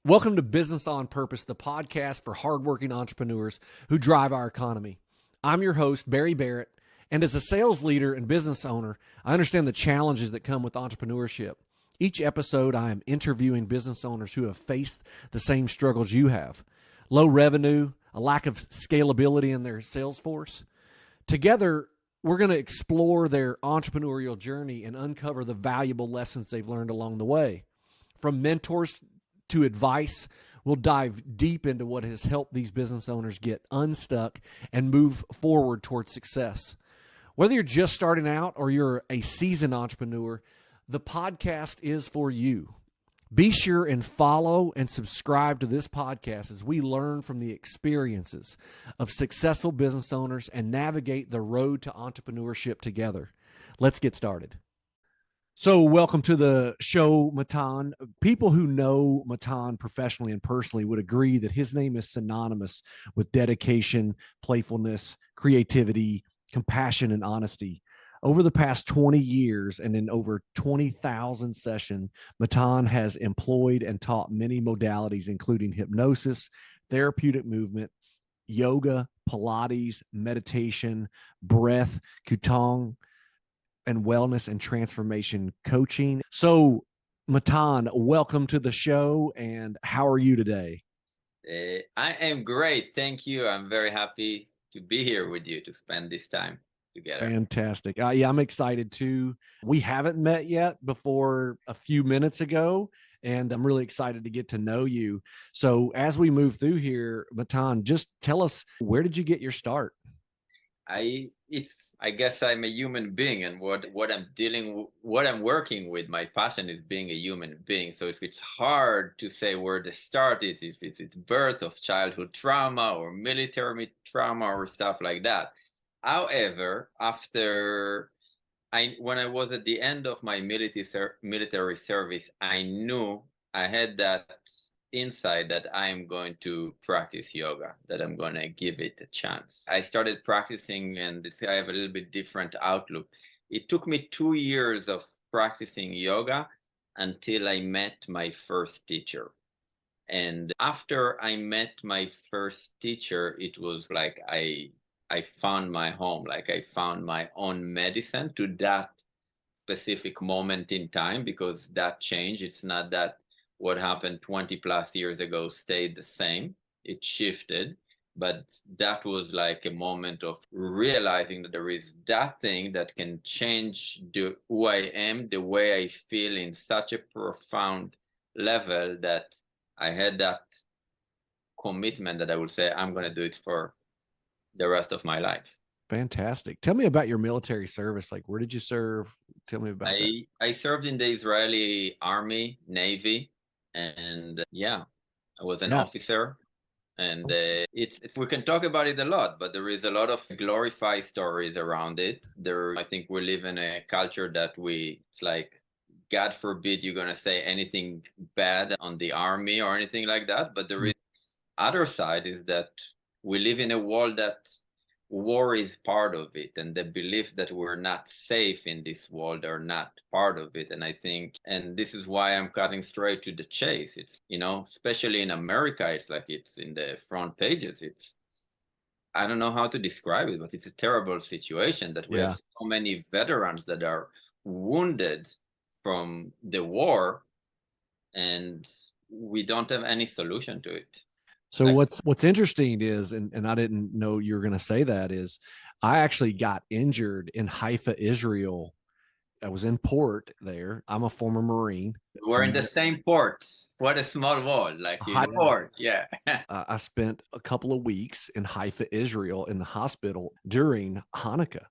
Welcome to Business on Purpose, the podcast for hardworking entrepreneurs who drive our economy. I'm your host, Barry Barrett, and as a sales leader and business owner, I understand the challenges that come with entrepreneurship. Each episode, I am interviewing business owners who have faced the same struggles you have. Low revenue, a lack of scalability in their sales force. Together, we're going to explore their entrepreneurial journey and uncover the valuable lessons they've learned along the way. From mentors to advice, we'll dive deep into what has helped these business owners get unstuck and move forward towards success. Whether you're just starting out or you're a seasoned entrepreneur, the podcast is for you. Be sure and follow and subscribe to this podcast as we learn from the experiences of successful business owners and navigate the road to entrepreneurship together. Let's get started. So welcome to the show, Matan. People who know Matan professionally and personally would agree that his name is synonymous with dedication, playfulness, creativity, compassion, and honesty. Over the past 20 years and in over 20,000 sessions, Matan has employed and taught many modalities, including hypnosis, therapeutic movement, yoga, Pilates, meditation, breath, Qigong, and wellness and transformation coaching. So, Matan, welcome to the show. And how are you today? I am great. Thank you. I'm very happy to be here with you to spend this time together. Fantastic. Yeah, I'm excited too. We haven't met yet before a few minutes ago, and I'm really excited to get to know you. So as we move through here, Matan, just tell us, where did you get your start? I guess I'm a human being, and what I'm working with, my passion is being a human being. So if it's hard to say where the start is, if it's birth of childhood trauma or military trauma or stuff like that. However, when I was at the end of my military service, I knew I had that insight that I'm going to practice yoga, that I'm going to give it a chance. I started practicing, and I have a little bit different outlook. It took me 2 years of practicing yoga until I met my first teacher. And after I met my first teacher, it was like I found my home, like I found my own medicine to that specific moment in time, because that changed. It's not that what happened 20 plus years ago stayed the same. It shifted, but that was like a moment of realizing that there is that thing that can change who I am, the way I feel in such a profound level, that I had that commitment that I would say, I'm going to do it for the rest of my life. Fantastic. Tell me about your military service. Like, where did you serve? Tell me about that. I served in the Israeli Army, Navy, and I was an officer. And we can talk about it a lot, but there is a lot of glorified stories around it. I think we live in a culture that it's like, God forbid you're going to say anything bad on the army or anything like that. But the other side is that we live in a world that war is part of it, and the belief that we're not safe in this world are not part of it. And I think, and this is why I'm cutting straight to the chase. It's, especially in America, it's like it's in the front pages. I don't know how to describe it, but it's a terrible situation that we have so many veterans that are wounded from the war, and we don't have any solution to it. So what's interesting is, and I didn't know you were going to say that, is I actually got injured in Haifa, Israel. I was in port there. I'm a former Marine. We're in the same port. What a small world, like port. Yeah. I spent a couple of weeks in Haifa, Israel, in the hospital during Hanukkah.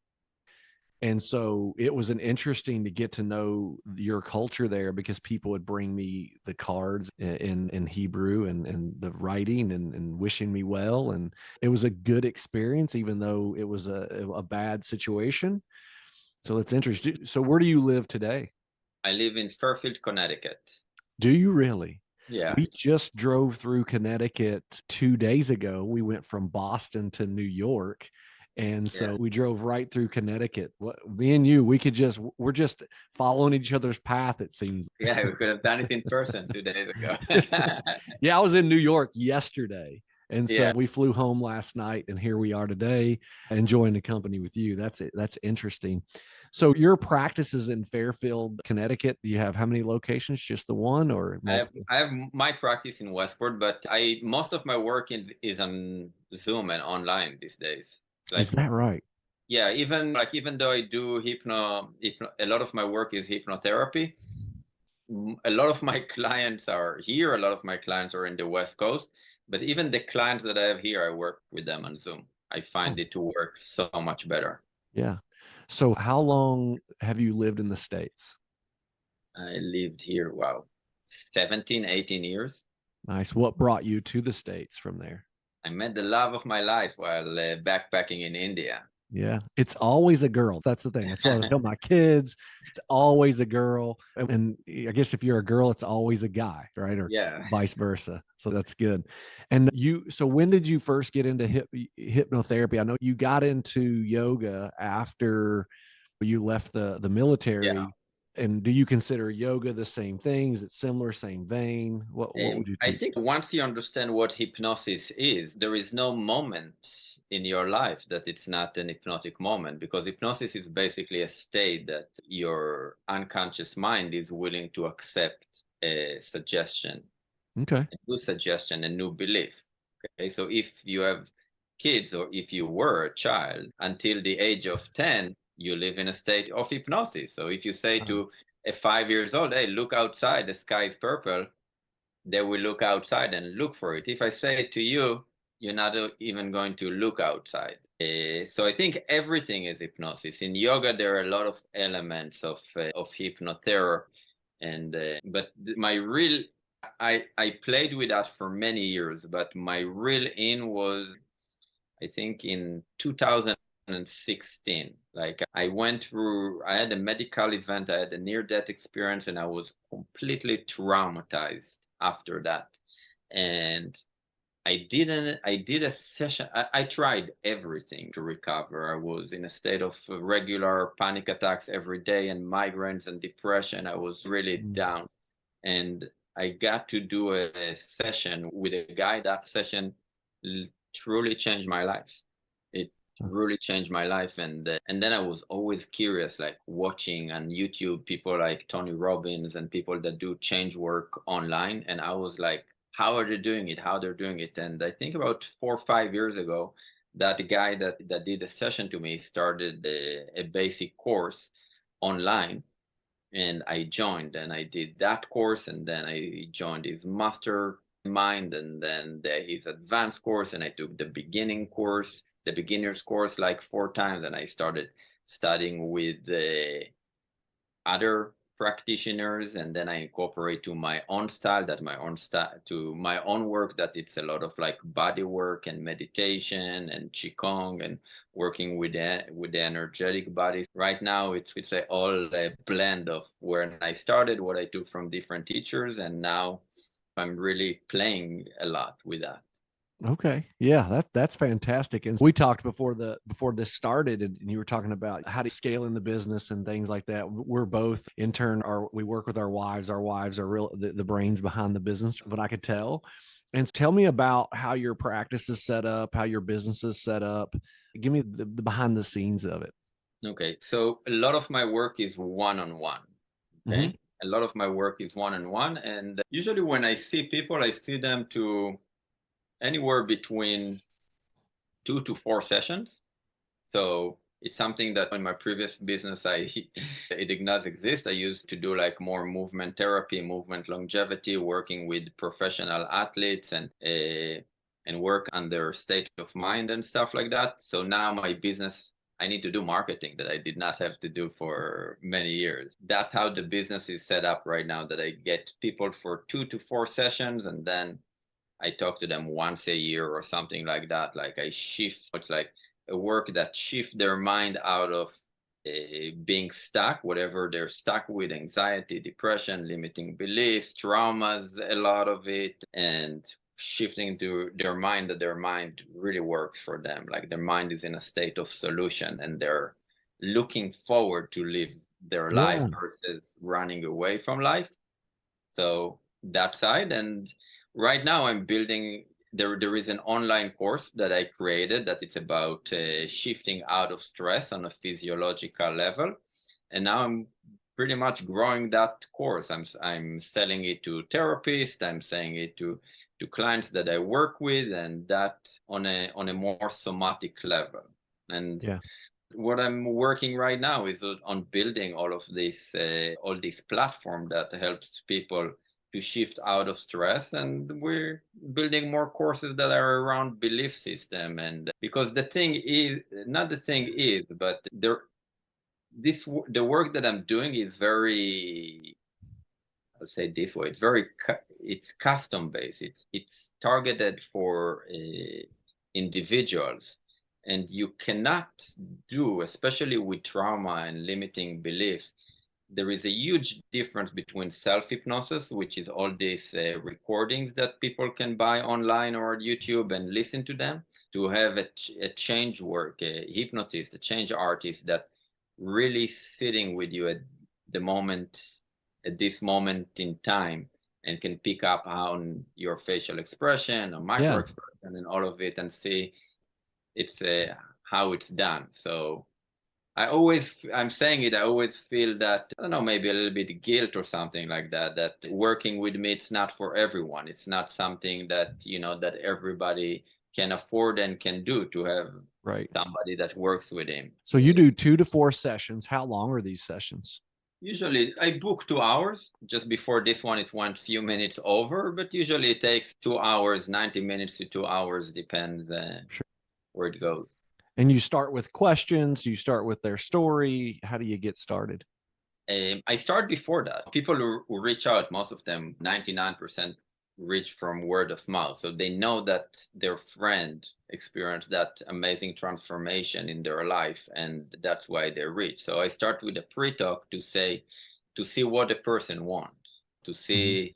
And so it was interesting to get to know your culture there, because people would bring me the cards in Hebrew and the writing and wishing me well. And it was a good experience, even though it was a bad situation. So it's interesting. So where do you live today? I live in Fairfield, Connecticut. Do you really? Yeah. We just drove through Connecticut 2 days ago. We went from Boston to New York. And Yeah. so we drove right through Connecticut. Me and you, we're just following each other's path, it seems. Yeah, we could have done it in person 2 days ago. Yeah, I was in New York yesterday. And so Yeah. we flew home last night, and here we are today, enjoying the company with you. That's it. That's interesting. So your practice is in Fairfield, Connecticut. Do you have how many locations? Just the one or multiple? I have my practice in Westport, but I most of my work is on Zoom and online these days. Is Like, that right? yeah, even though I do a lot of my work is hypnotherapy. A lot of my clients are here. A lot of my clients are in the West Coast, but even the clients that I have here, I work with them on Zoom. I find Oh, it to work so much better. yeah. So how long have you lived in the States? I lived here, wow, 17, 18 years. Nice. What brought you to the States from there? I met the love of my life while backpacking in India. Yeah, it's always a girl. That's the thing. That's what I was telling my kids. It's always a girl. And I guess if you're a girl, it's always a guy, right? Or Yeah. vice versa. So that's good. And so when did you first get into hypnotherapy? I know you got into yoga after you left the Yeah. military. And do you consider yoga the same thing? Is it similar, same vein? What would you I teach? think once you understand what hypnosis is, there is no moment in your life that it's not an hypnotic moment, because hypnosis is basically a state that your unconscious mind is willing to accept a suggestion, Okay. a new suggestion, a new belief. Okay, so if you have kids or if you were a child until the age of 10, you live in a state of hypnosis. So if you say to a 5 years old, hey, look outside, the sky is purple, they will look outside and look for it. If I say it to you, you're not even going to look outside. So I think everything is hypnosis. In yoga, there are a lot of elements of hypnotherapy, and but my real I played with that for many years, but my real in was, I think, in 2016. Like, I had a medical event, I had a near-death experience, and I was completely traumatized after that. And I did a session. I tried everything to recover. I was in a state of regular panic attacks every day and migraines and depression. I was really Mm. down. And I got to do a session with a guy. That session truly changed my life. It really changed my life. And then I was always curious, like watching on YouTube people like Tony Robbins and people that do change work online. And I was like, how are they doing it? How they're doing it? And I think about 4 or 5 years ago, that guy that did a session to me started a basic course online, and I joined and I did that course, and then I joined his mastermind, and then his advanced course, and I took the beginner's course like 4 times, and I started studying with other practitioners, and then I incorporate to my own style, to my own work, that it's a lot of like body work and meditation and qigong and working with the energetic body. Right now it's all a blend of where I started, what I took from different teachers, and now I'm really playing a lot with that. Okay. Yeah, that's fantastic. And we talked before this started, and you were talking about how to scale in the business and things like that. We're both in turn we work with our wives. Our wives are real the brains behind the business, but I could tell. And tell me about how your practice is set up, how your business is set up. Give me the behind the scenes of it. Okay, so a lot of my work is one-on-one. Mm-hmm. Okay, a lot of my work is one-on-one, and usually when I see people, I see them to anywhere between 2 to 4 sessions. So it's something that in my previous business, it did not exist. I used to do like more movement therapy, movement longevity, working with professional athletes, and work on their state of mind and stuff like that. So now my business, I need to do marketing that I did not have to do for many years. That's how the business is set up right now, that I get people for 2 to 4 sessions, and then I talk to them once a year or something like that. Like I shift, it's like a work that shift their mind out of being stuck, whatever they're stuck with, anxiety, depression, limiting beliefs, traumas, a lot of it. And shifting to their mind, that their mind really works for them. Like their mind is in a state of solution and they're looking forward to live their life Yeah. versus running away from life. So that side. And right now I'm building, there is an online course that I created that it's about shifting out of stress on a physiological level. And now I'm pretty much growing that course. I'm selling it to therapists, I'm selling it to clients that I work with, and that on a more somatic level. And Yeah. what I'm working right now is on building all this platform that helps people to shift out of stress, and we're building more courses that are around belief system. And because the thing is, not the thing is, but the work that I'm doing is very, I'll say it this way, it's custom based. It's targeted for individuals, and you cannot do, especially with trauma and limiting beliefs. There is a huge difference between self-hypnosis, which is all these recordings that people can buy online or YouTube and listen to them, to have a change work, a hypnotist, a change artist that really sitting with you the moment, at this moment in time, and can pick up on your facial expression or micro Yeah. expression and all of it, and see it's how it's done. So I'm saying it, I always feel that, I don't know, maybe a little bit guilt or something like that, that working with me, it's not for everyone. It's not something that, that everybody can afford and can do, to have Right. somebody that works with him. So you do 2 to 4 sessions. How long are these sessions? Usually I book 2 hours. Just before this one, it went a few minutes over, but usually it takes 2 hours, 90 minutes to 2 hours, depends Sure. where it goes. And you start with questions, you start with their story. How do you get started? I start before that. People who reach out, most of them, 99% reach from word of mouth. So they know that their friend experienced that amazing transformation in their life, and that's why they reach. So I start with a pre-talk to see what the person wants, to see.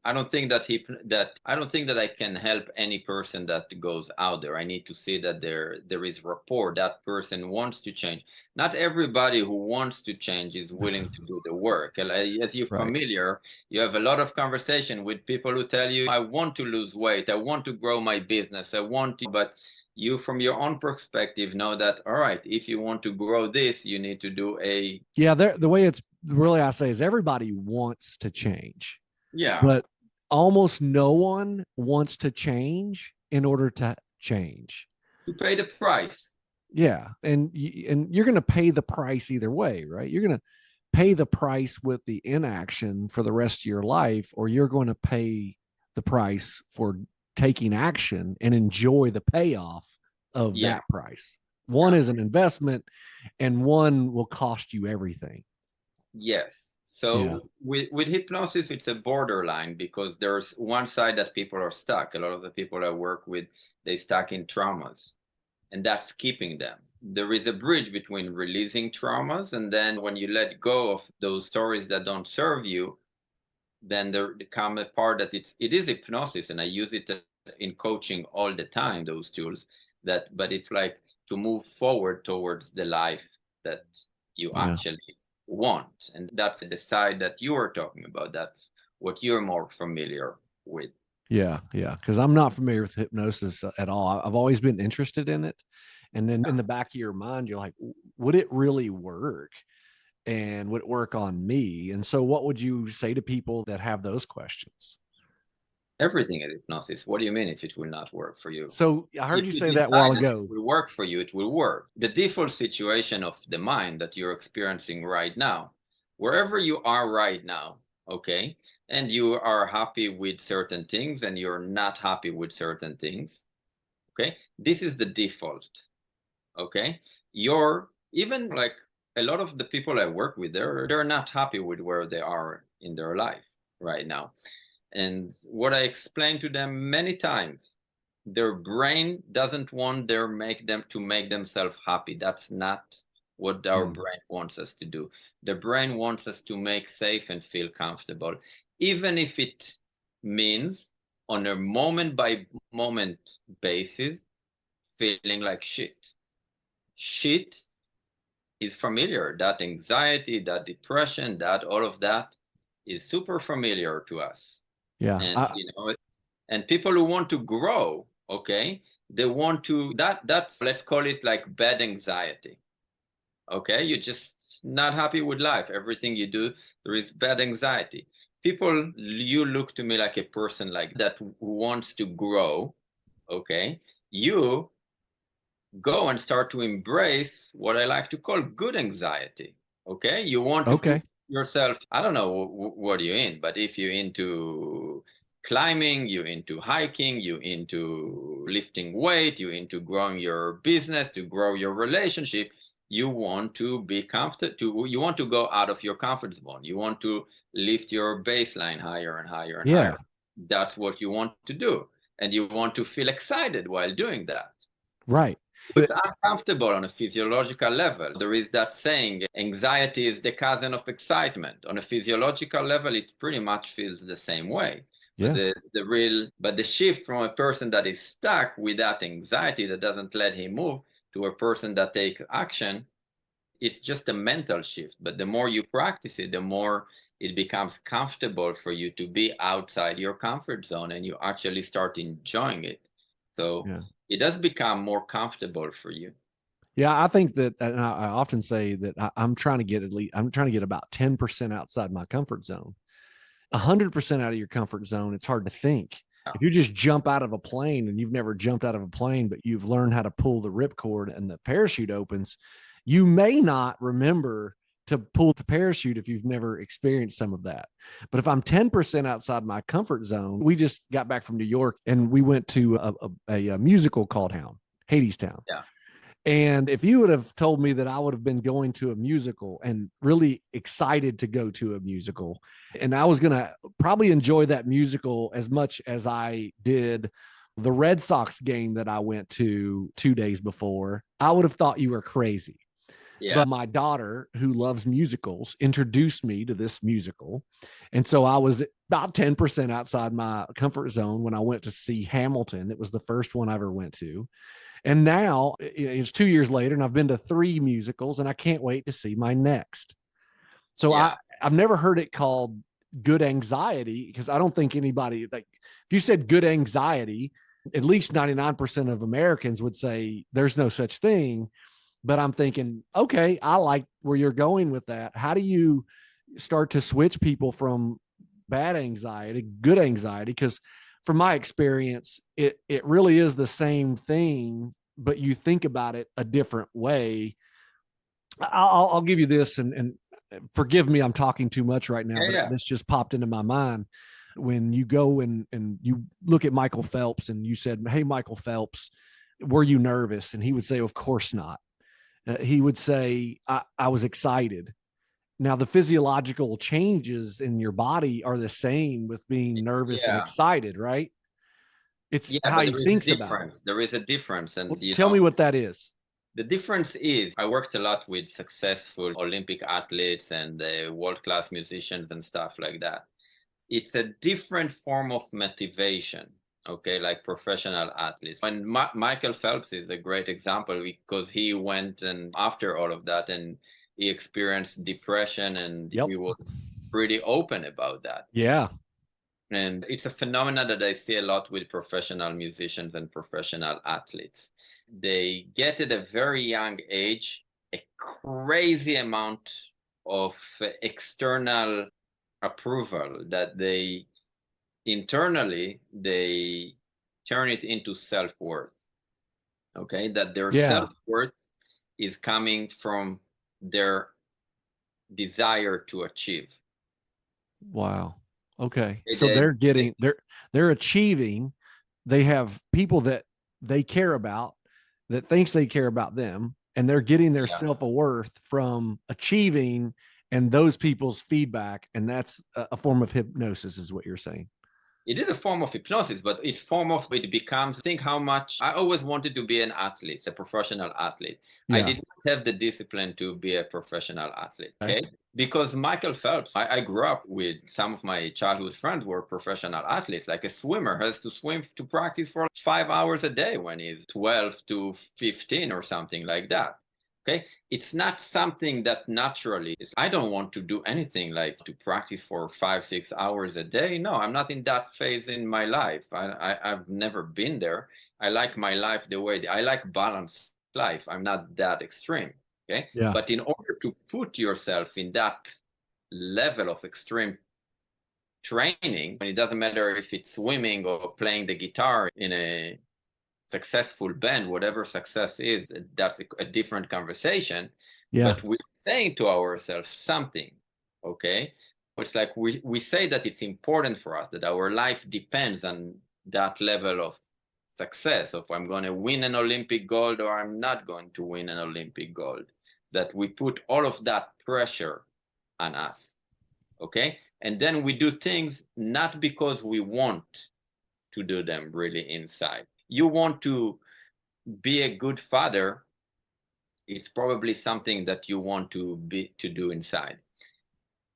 I don't think that I can help any person that goes out there. I need to see that there is rapport. That person wants to change. Not everybody who wants to change is willing to do the work. As you're Right. familiar, you have a lot of conversation with people who tell you, "I want to lose weight. I want to grow my business. I want to," but you, from your own perspective, know that, all right, if you want to grow this, you need to do a. Yeah, the way it's really, I say, is everybody wants to change, Yeah. but almost no one wants to change in order to change. To pay the price. Yeah, and you're going to pay the price either way, right? You're going to pay the price with the inaction for the rest of your life, or you're going to pay the price for taking action and enjoy the payoff of Yeah. that price. One Yeah. is an investment, and one will cost you everything. Yes. So with hypnosis, it's a borderline, because there's one side that people are stuck. A lot of the people I work with, they stuck in traumas, and that's keeping them. There is a bridge between releasing traumas, and then when you let go of those stories that don't serve you, then there come a part that it is hypnosis, and I use it in coaching all the time, those tools, but it's like to move forward towards the life that you actually want. And that's the side that you are talking about. That's what you're more familiar with. Yeah, because I'm not familiar with hypnosis at all. I've always been interested in it, and then in the back of your mind, you're like, would it really work? And would it work on me? And so, what would you say to people that have those questions? Everything is hypnosis. What do you mean if it will not work for you? So I heard If you you say that a while decide that ago. it will work for you, it will work. The default situation of the mind that you're experiencing right now, wherever you are right now, okay, and you are happy with certain things and you're not happy with certain things, okay, this is the default, okay. You're even like a lot of the people I work with, they're not happy with where they are in their life right now. And what I explained to them many times, their brain doesn't want make themselves happy. That's not what our brain wants us to do. The brain wants us to make safe and feel comfortable, even if it means on a moment by moment basis, feeling like shit. Shit is familiar. That anxiety, that depression, that all of that is super familiar to us. Yeah. And and people who want to grow, okay, they want to that's let's call it like bad anxiety. Okay, you're just not happy with life. Everything you do, there is bad anxiety. People, you look to me like a person like that who wants to grow. Okay, you go and start to embrace what I like to call good anxiety. Okay, you want to put Okay. yourself, I don't know what you're in, but if you're into climbing, you're into hiking, you're into lifting weight, you're into growing your business, to grow your relationship, you want to be comfortable, you want to go out of your comfort zone, you want to lift your baseline higher and higher and Yeah. higher. That's what you want to do, and you want to feel excited while doing that. Right. It's uncomfortable on a physiological level. There is that saying, anxiety is the cousin of excitement. On a physiological level, it pretty much feels the same way. But Yeah. the shift from a person that is stuck with that anxiety that doesn't let him move to a person that takes action, it's just a mental shift. But the more you practice it, the more it becomes comfortable for you to be outside your comfort zone, and you actually start enjoying it. So Yeah. it does become more comfortable for you. Yeah, I think that, and I often say that I'm trying to get I'm trying to get about 10% outside my comfort zone. 100% out of your comfort zone, it's hard to think. If you just jump out of a plane and you've never jumped out of a plane, but you've learned how to pull the ripcord and the parachute opens, you may not remember to pull the parachute if you've never experienced some of that. But if I'm 10% outside my comfort zone, we just got back from New York and we went to a musical called Hadestown. Yeah. And if you would have told me that I would have been going to a musical and really excited to go to a musical, and I was going to probably enjoy that musical as much as I did the Red Sox game that I went to 2 days before, I would have thought you were crazy. Yeah. But my daughter, who loves musicals, introduced me to this musical. And so I was about 10% outside my comfort zone when I went to see Hamilton. It was the first one I ever went to. And now it's 2 years later, and I've been to 3 musicals, and I can't wait to see my next. So Yeah. I've never heard it called good anxiety, because I don't think anybody, like, if you said good anxiety, at least 99% of Americans would say there's no such thing. But I'm thinking, okay, I like where you're going with that. How do you start to switch people from bad anxiety, good anxiety? Because from my experience, it really is the same thing, but you think about it a different way. I'll give you this, and forgive me, I'm talking too much right now, but this just popped into my mind. When you go and you look at Michael Phelps and you said, "Hey, Michael Phelps, were you nervous?" And he would say, "Of course not." He would say, I was excited. Now, the physiological changes in your body are the same with being nervous and excited, right? It's how but he there is a thinks about it. difference. There is a difference. And Well, tell me what that is. The difference is I worked a lot with successful Olympic athletes and world-class musicians and stuff like that. It's a different form of motivation, okay, like professional athletes. And Michael Phelps is a great example, because he went, and after all of that, and he experienced depression, and he was pretty open about that. Yeah. And it's a phenomenon that I see a lot with professional musicians and professional athletes. They get at a very young age a crazy amount of external approval that they internally they turn it into self-worth. Okay, that their self-worth is coming from their desire to achieve. Wow. Okay. So they're achieving. They have people that they care about, that thinks they care about them, and they're getting their self-worth from achieving and those people's feedback. And that's a form of hypnosis, is what you're saying. It is a form of hypnosis, but it's form of, it becomes, think how much I always wanted to be an athlete, a professional athlete. I did not have the discipline to be a professional athlete. Okay. Because Michael Phelps, I grew up with some of my childhood friends who were professional athletes. Like a swimmer has to swim to practice for 5 hours a day when he's 12 to 15 or something like that. Okay. It's not something that naturally is. I don't want to do anything like to practice for 5, 6 hours a day. No, I'm not in that phase in my life. I've never been there. I like my life the way I like balanced life. I'm not that extreme. Okay. Yeah. But in order to put yourself in that level of extreme training, and it doesn't matter if it's swimming or playing the guitar in a successful band, whatever success is, that's a different conversation. Yeah. But we're saying to ourselves something, okay? It's like we say that it's important for us, that our life depends on that level of success, of I'm going to win an Olympic gold or I'm not going to win an Olympic gold, that we put all of that pressure on us, okay? And then we do things not because we want to do them really inside. You want to be a good father, it's probably something that you want to do inside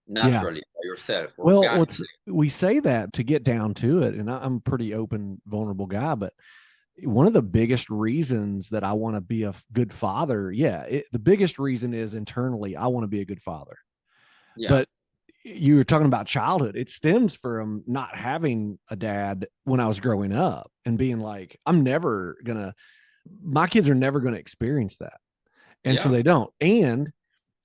naturally by yourself. Well, we say that to get down to it, and I'm a pretty open, vulnerable guy, but one of the biggest reasons that I want to be a good father, the biggest reason is internally, I want to be a good father. Yeah. But you were talking about childhood. It stems from not having a dad when I was growing up and being like, my kids are never going to experience that. And so they don't. And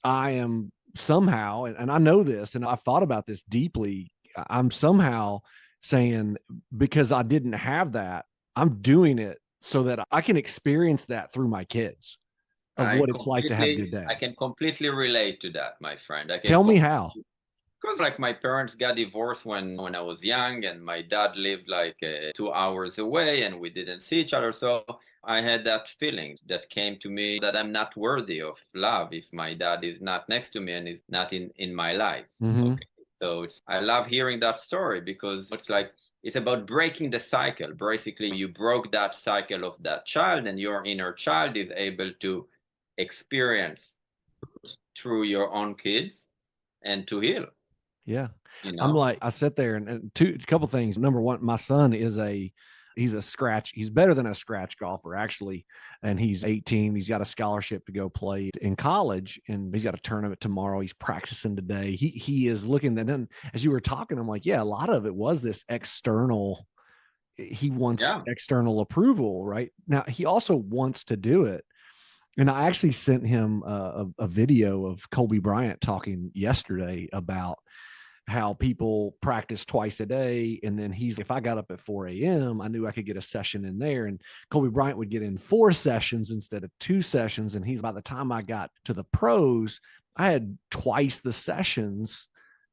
I am somehow, and I know this, and I've thought about this deeply, I'm somehow saying, because I didn't have that, I'm doing it so that I can experience that through my kids of what it's like to have a good dad. I can completely relate to that, my friend. Tell me how. Because like my parents got divorced when I was young, and my dad lived like 2 hours away, and we didn't see each other. So I had that feeling that came to me that I'm not worthy of love if my dad is not next to me and is not in my life. Mm-hmm. Okay. So I love hearing that story because it's about breaking the cycle. Basically, you broke that cycle of that child, and your inner child is able to experience through your own kids and to heal. Yeah. I'm like, I sit there and a couple things. Number one, my son he's better than a scratch golfer actually. And he's 18. He's got a scholarship to go play in college, and he's got a tournament tomorrow. He's practicing today. He is looking. And then as you were talking, I'm like, yeah, a lot of it was this external. He wants external approval, right? Now he also wants to do it. And I actually sent him a video of Kobe Bryant talking yesterday about how people practice twice a day. And then if I got up at 4 a.m., I knew I could get a session in there. And Kobe Bryant would get in 4 sessions instead of 2 sessions. And by the time I got to the pros, I had twice the sessions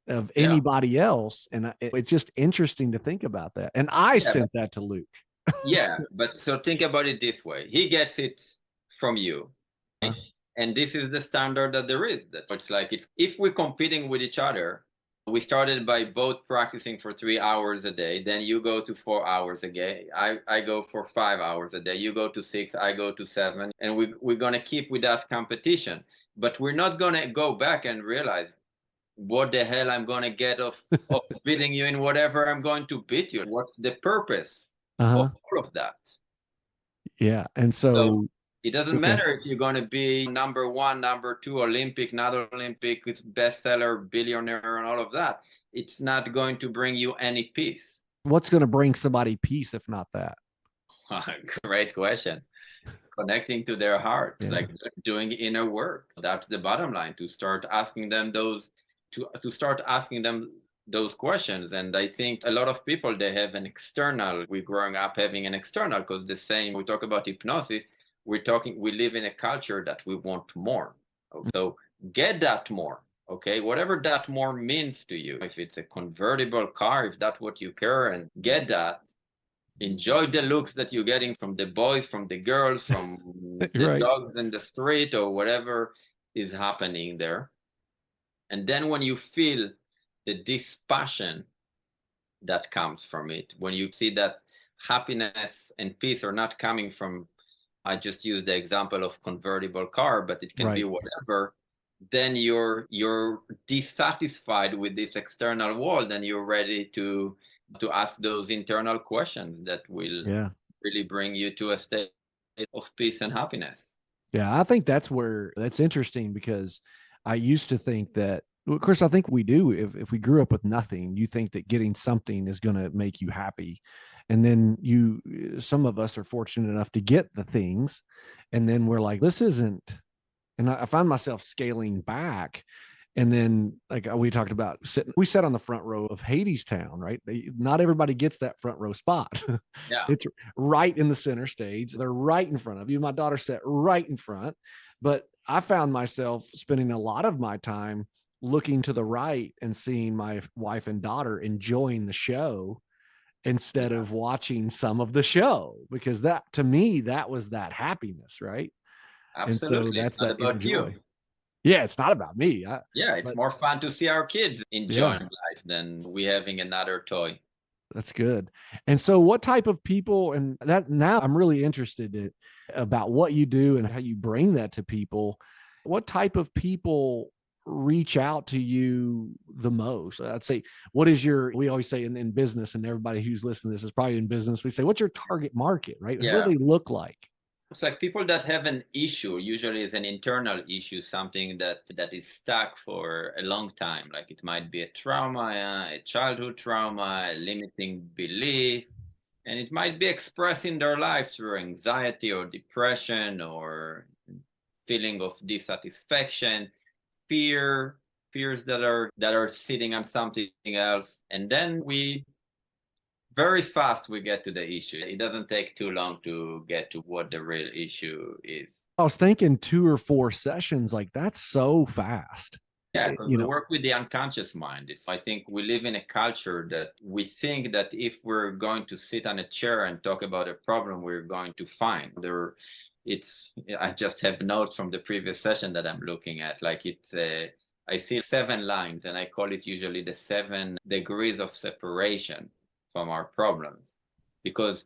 of anybody else. And it's just interesting to think about that. And I sent that to Luke. But so think about it this way. He gets it from you. And this is the standard that there is. It's like, if we're competing with each other, we started by both practicing for 3 hours a day. Then you go to 4 hours a day. I go for 5 hours a day. You go to 6, I go to 7. And we're going to keep with that competition. But we're not going to go back and realize what the hell I'm going to get of beating you in whatever I'm going to beat you. What's the purpose of all of that? Yeah. And so it doesn't matter if you're going to be number 1, number 2, Olympic, not Olympic, it's bestseller, billionaire, and all of that. It's not going to bring you any peace. What's going to bring somebody peace if not that? Great question. Connecting to their heart, like doing inner work. That's the bottom line. To start asking them those questions. And I think a lot of people, they have an external. We're growing up having an external, because the same, we talk about hypnosis, we live in a culture that we want more. So get that more, okay? Whatever that more means to you. If it's a convertible car, if that's what you care, and get that. Enjoy the looks that you're getting from the boys, from the girls, from the dogs in the street, or whatever is happening there. And then when you feel the dispassion that comes from it, when you see that happiness and peace are not coming from, I just used the example of convertible car, but it can be whatever, then you're dissatisfied with this external world, and you're ready to ask those internal questions that will Yeah. really bring you to a state of peace and happiness. Yeah, I think that's interesting because I used to think that, of course, I think we do. If we grew up with nothing, you think that getting something is going to make you happy. And then some of us are fortunate enough to get the things. And then we're like, this isn't, and I find myself scaling back. And then, like we talked about, we sat on the front row of Hadestown, right? Not everybody gets that front row spot. Yeah, It's right in the center stage. They're right in front of you. My daughter sat right in front, but I found myself spending a lot of my time looking to the right and seeing my wife and daughter enjoying the show instead yeah, of watching some of the show, because that, to me, that was that happiness, right? And so absolutely. It's that's not that inner about you. joy. Yeah, it's not about me. Yeah, it's But more fun to see our kids yeah, enjoying life than we having another toy. that's good. And so, what type of people, and that now I'm really interested in about what you do and how you bring that to people. What type of people reach out to you the most? I'd say, what is your, we always say in business, and everybody who's listening to this is probably in business, we say, what's your target market, right? What do Yeah. they look like? It's like people that have an issue, usually is an internal issue, something that is stuck for a long time. Like it might be a trauma, a childhood trauma, a limiting belief, and it might be expressed in their life through anxiety or depression or feeling of dissatisfaction, fear, fears that are sitting on something else. And then we very fast we get to the issue. It doesn't take too long to get to what the real issue is. I was thinking 2 or 4 sessions, like that's so fast. Yeah, because You we know, work with the unconscious mind. I think we live in a culture that we think that if we're going to sit on a chair and talk about a problem, we're going to find there. It's I just have notes from the previous session that I'm looking at. Like I see 7 lines, and I call it usually the 7 degrees of separation from our problems, because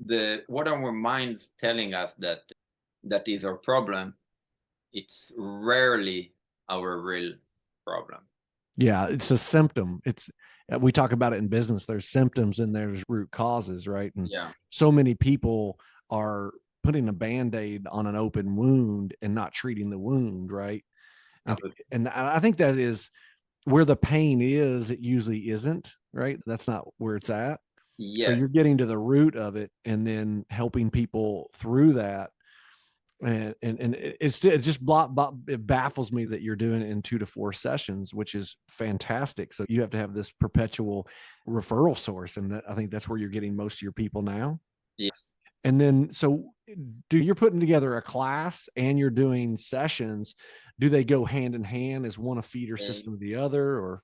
the what our minds telling us that is our problem, it's rarely our real problem. yeah, it's a symptom. It's We talk about it in business. There's symptoms and there's root causes, right? And Yeah, so many people are putting a band-aid on an open wound and not treating the wound, right? And absolutely. and I think that is where the pain is, it usually isn't, right? That's not where it's at. So you're Yes, getting to the root of it and then helping people through that. And it just it baffles me that you're doing it in 2 to 4 sessions, which is fantastic. So you have to have this perpetual referral source, and I think that's where you're getting most of your people now. yes. And then, so you're putting together a class and you're doing sessions. Do they go hand in hand? Is one a feeder And system of the other, or?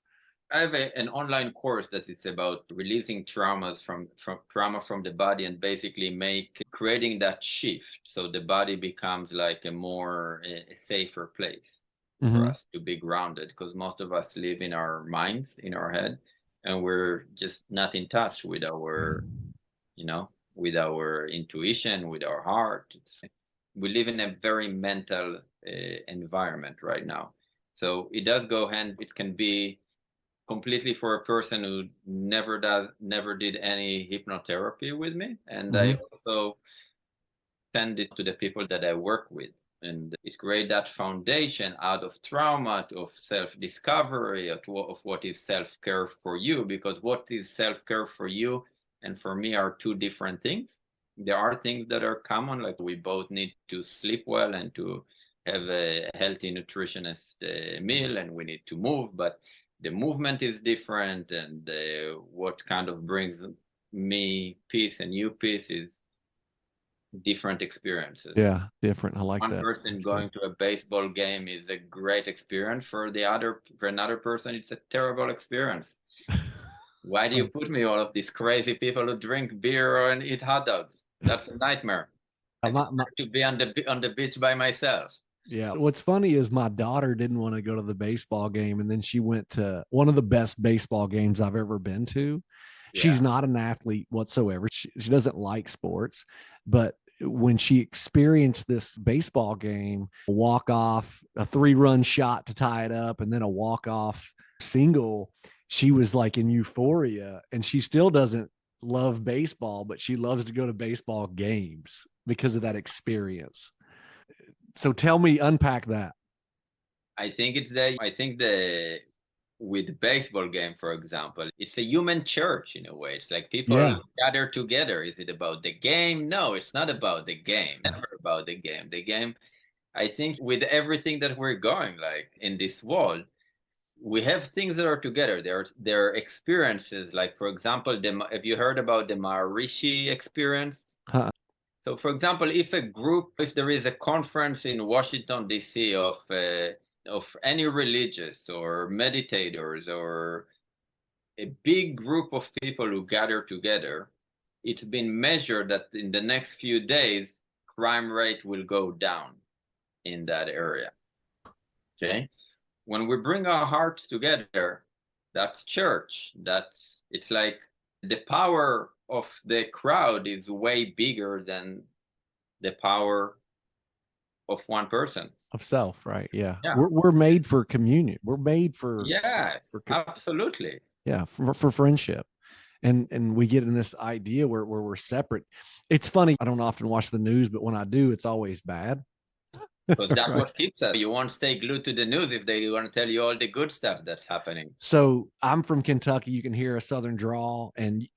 I have an online course that is about releasing traumas from trauma from the body, and basically creating that shift so the body becomes like a safer place for Mm-hmm. us to be grounded, because most of us live in our minds, in our head, and we're just not in touch with with our intuition, with our heart. We live in a very mental environment right now. So it does go hand. It can be completely for a person who never did any hypnotherapy with me, and I Mm-hmm. also send it to the people that I work with. And it creates that foundation out of trauma, of self-discovery, of what is self-care for you. Because what is self-care for you and for me are two different things. There are things that are common, like we both need to sleep well and to have a healthy nutritionist meal, and we need to move, but the movement is different, and what kind of brings me peace and you peace is different experiences. Yeah, different. I like One that. person That's good. going to a baseball game is a great experience. For another person, it's a terrible experience. Why do you put me all of these crazy people who drink beer and eat hot dogs? That's a nightmare. I My, prefer to be on the beach by myself. Yeah. What's funny is my daughter didn't want to go to the baseball game. And then she went to one of the best baseball games I've ever been to. She's Yeah. not an athlete whatsoever. She doesn't like sports, but when she experienced this baseball game, a walk off, a 3-run shot to tie it up, and then a walk off single, she was like in euphoria. And she still doesn't love baseball, but she loves to go to baseball games because of that experience. So tell me, unpack that. I think the with baseball game, for example, it's a human church in a way. It's like people gather together. Is it about the game? No, it's not about the game. Never about the game. The game, I think, with everything that we're going like in this world, we have things that are together. There are experiences. Like for example, have you heard about the Maharishi experience? So, for example, if there is a conference in Washington, D.C. Of any religious or meditators or a big group of people who gather together, it's been measured that in the next few days, crime rate will go down in that area. Okay? When we bring our hearts together, that's church. It's like the power of the crowd is way bigger than the power of one person. Of self, right? Yeah. We're made for communion. We're made for absolutely. Yeah, for friendship. And we get in this idea where we're separate. It's funny. I don't often watch the news, but when I do, it's always bad. Because that's what keeps us. You won't stay glued to the news if they want to tell you all the good stuff that's happening. So I'm from Kentucky. You can hear a Southern drawl, and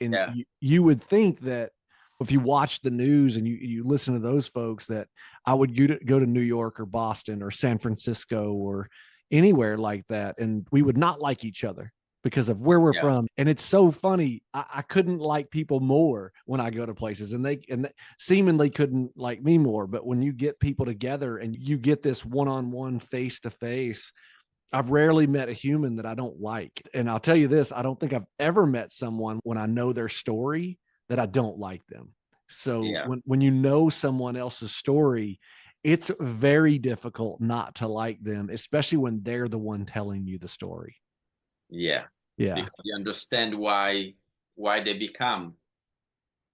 you would think that if you watch the news and you listen to those folks, that I would go to New York or Boston or San Francisco or anywhere like that, and we would not like each other because of where we're from. And it's so funny. I couldn't like people more when I go to places, and they seemingly couldn't like me more. But when you get people together and you get this one-on-one, face-to-face, I've rarely met a human that I don't like. And I'll tell you this, I don't think I've ever met someone when I know their story that I don't like them. So when you know someone else's story, it's very difficult not to like them, especially when they're the one telling you the story. Yeah. Because you understand why they become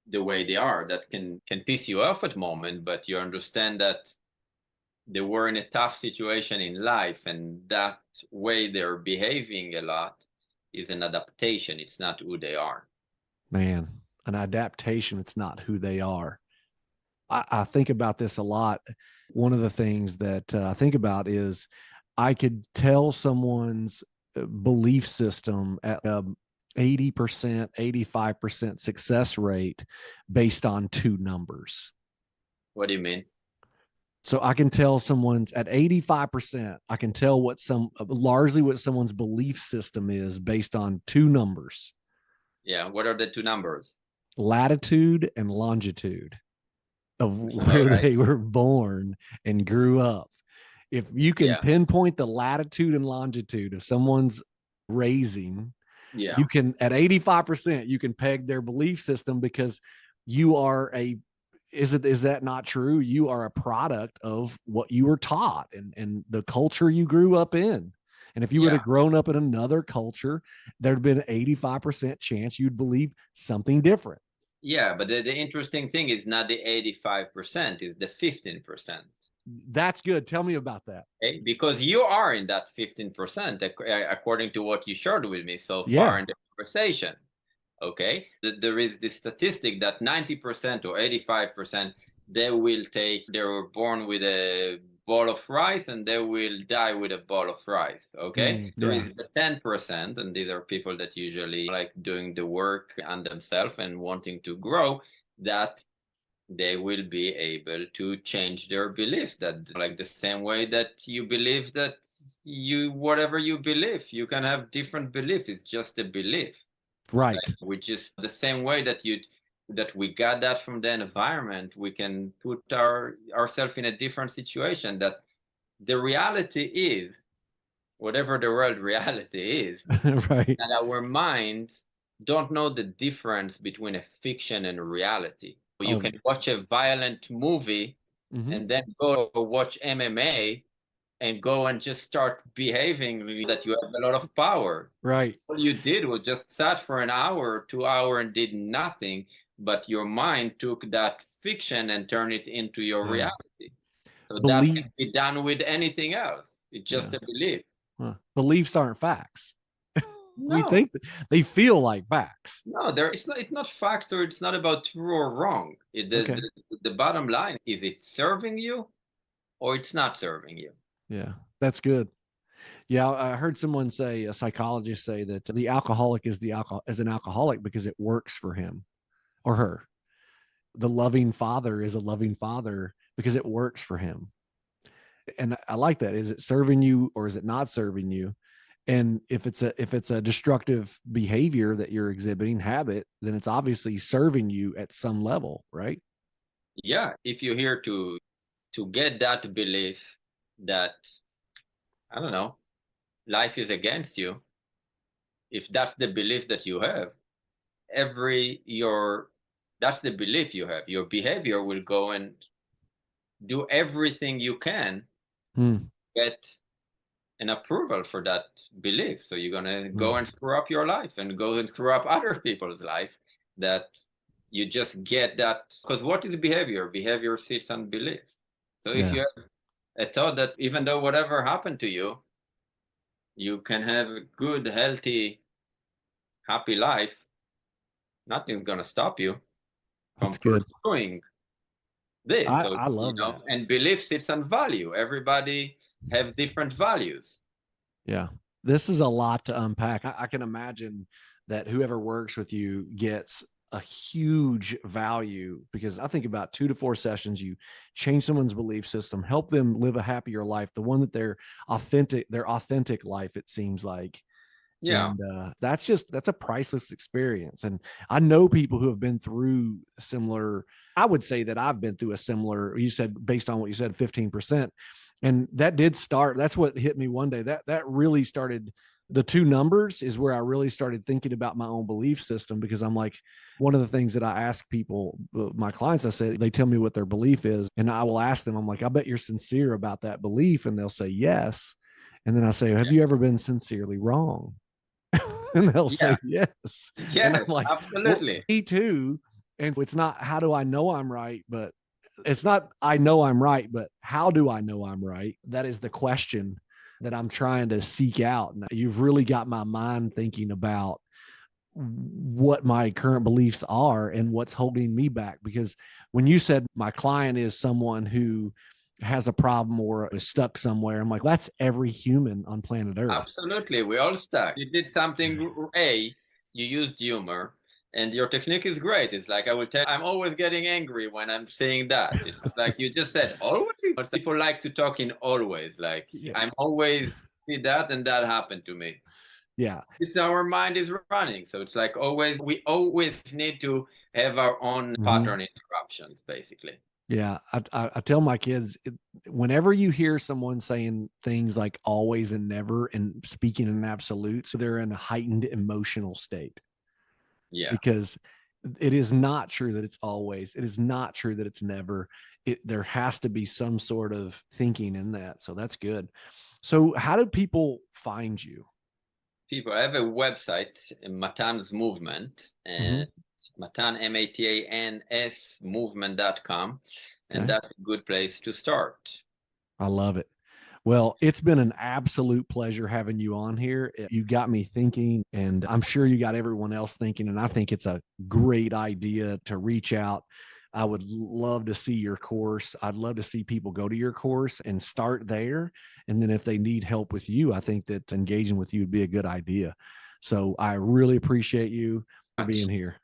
the way they are. That can piss you off at the moment, but you understand that they were in a tough situation in life, and that way they're behaving a lot is an adaptation. It's not who they are. Man, an adaptation. It's not who they are. I think about this a lot. One of the things that I think about is I could tell someone's belief system at 80%, 85% success rate based on 2 numbers. What do you mean? So I can tell someone's at 85%. I can tell largely what someone's belief system is based on 2 numbers. Yeah. What are the 2 numbers? Latitude and longitude of where they were born and grew up. If you can pinpoint the latitude and longitude of someone's raising, you can, at 85%, you can peg their belief system, because you are is that not true? You are a product of what you were taught and the culture you grew up in. And if you would have grown up in another culture, there'd been an 85% chance you'd believe something different. Yeah, but the interesting thing is not the 85%, is the 15%. That's good. Tell me about that. Okay? Because you are in that 15%, according to what you shared with me so far in the conversation. Okay, there is this statistic that 90% or 85%, they were born with a bowl of rice and they will die with a bowl of rice. Okay, there is the 10%, and these are people that usually like doing the work on themselves and wanting to grow, that they will be able to change their beliefs. That, like, the same way that you believe that whatever you believe, you can have different beliefs. It's just a belief. Right. Like, which is the same way that we got that from the environment. We can put ourselves in a different situation. That the reality is whatever the world reality is. Right. And our minds don't know the difference between a fiction and a reality. You can watch a violent movie and then go watch MMA and go and just start behaving that you have a lot of power. Right. All you did was just sat for an hour or 2 hours and did nothing, but your mind took that fiction and turned it into your Yeah. reality. So that Believe. can be done with anything else. It's just Yeah. a belief. Huh. Beliefs aren't facts. We No, think they feel like facts. no, it's not fact, or it's not about true or wrong. Okay. The bottom line is, it serving you or it's not serving you. Yeah, that's good. Yeah, I heard someone say, a psychologist say that the alcoholic is an alcoholic because it works for him or her. The loving father is a loving father because it works for him. And I like that. Is it serving you or is it not serving you? And if it's a destructive behavior that you're exhibiting, habit, then it's obviously serving you at some level, right? Yeah, if you're here to get that belief that, I don't know, life is against you, if that's the belief that you have, every your that's the belief you have, your behavior will go and do everything you can Hmm. get an approval for that belief. So you're gonna go Hmm. and screw up your life and go and screw up other people's life, that you just get that. Because what is behavior? Behavior sits on belief. So if Yeah, you have a thought that even though whatever happened to you, you can have a good, healthy, happy life, nothing's gonna stop you from that's good. pursuing this. So, I love that. and belief sits on value. Everybody have different values. Yeah. This is a lot to unpack. I can imagine that whoever works with you gets a huge value, because I think about 2 to 4 sessions, you change someone's belief system, help them live a happier life, the one that their authentic life, it seems like. Yeah. And that's a priceless experience. And I know people who have been through similar. I would say that I've been through a similar, you said, based on what you said, 15%. And that did start, that's what hit me one day. That really started, the two numbers is where I really started thinking about my own belief system, because I'm like, one of the things that I ask people, my clients, I said, they tell me what their belief is, and I will ask them, I'm like, I bet you're sincere about that belief. And they'll say yes. And then I say, have you ever been sincerely wrong? And they'll Yeah. say yes. And I'm Yes, like, well, absolutely. me too. And it's not, how do I know I'm right? But it's not, I know I'm right, but how do I know I'm right? That is the question that I'm trying to seek out. And you've really got my mind thinking about what my current beliefs are and what's holding me back. Because when you said my client is someone who has a problem or is stuck somewhere, I'm like, that's every human on planet Earth. Absolutely. We all stuck. You did something A, you used humor, and your technique is great. It's like, I will tell you, I'm always getting angry when I'm saying that. It's like you just said, always. People like to talk in always. Like, Yeah. I'm always see that, and that happened to me. Yeah. This our mind is running. So it's like, always, we always need to have our own pattern interruptions, basically. Yeah, I tell my kids, whenever you hear someone saying things like always and never and speaking in absolutes, they're in a heightened emotional state, Yeah. because it is not true that it's always. It is not true that it's never. There has to be some sort of thinking in that. So that's good. So how do people find you? People, I have a website, Matan's Movement, Mm-hmm. and Matan, MATANS movement.com. And Okay. that's a good place to start. I love it. Well, it's been an absolute pleasure having you on here. You got me thinking, and I'm sure you got everyone else thinking. And I think it's a great idea to reach out. I would love to see your course. I'd love to see people go to your course and start there. And then if they need help with you, I think that engaging with you would be a good idea. So I really appreciate you for being here.